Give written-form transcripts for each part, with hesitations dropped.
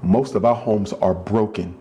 most of our homes are broken.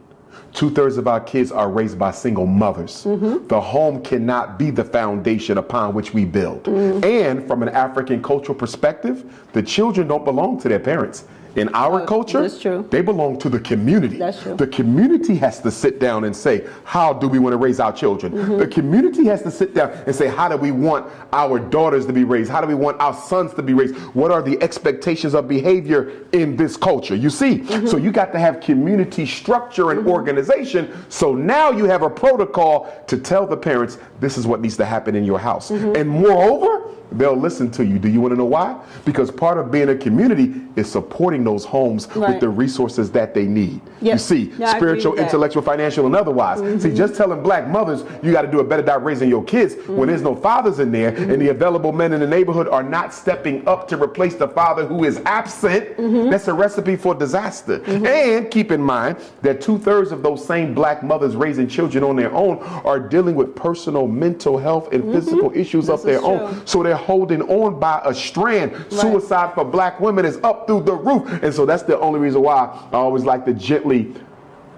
2/3 of our kids are raised by single mothers. The home cannot be the foundation upon which we build. And from an African cultural perspective, the children don't belong to their parents. In our culture, that's true. They belong to the community. That's true. The community has to sit down and say, how do we want to raise our children? The community has to sit down and say, how do we want our daughters to be raised? How do we want our sons to be raised? What are the expectations of behavior in this culture? You see, so you got to have community structure and organization. So now you have a protocol to tell the parents, this is what needs to happen in your house. And moreover, they'll listen to you. Do you want to know why? Because part of being a community is supporting those homes with the resources that they need. You see, spiritual, intellectual, financial, and otherwise. See, just telling black mothers you got to do a better job raising your kids when there's no fathers in there and the available men in the neighborhood are not stepping up to replace the father who is absent, that's a recipe for disaster. And keep in mind that 2/3 of those same black mothers raising children on their own are dealing with personal mental health and physical issues of their own. So they're holding on by a strand. Suicide for black women is up through the roof. And so that's the only reason why I always like to gently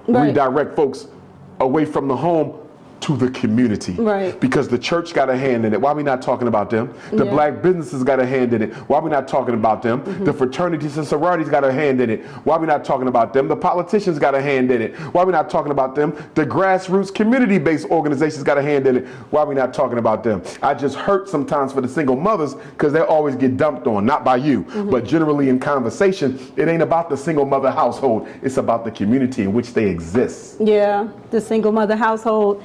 redirect folks away from the home to the community. Because the church got a hand in it. Why are we not talking about them? The black businesses got a hand in it. Why are we not talking about them? The fraternities and sororities got a hand in it. Why are we not talking about them? The politicians got a hand in it. Why are we not talking about them? The grassroots community-based organizations got a hand in it. Why are we not talking about them? I just hurt sometimes for the single mothers because they always get dumped on, not by you, but generally in conversation, it ain't about the single mother household. It's about the community in which they exist. Yeah, the single mother household.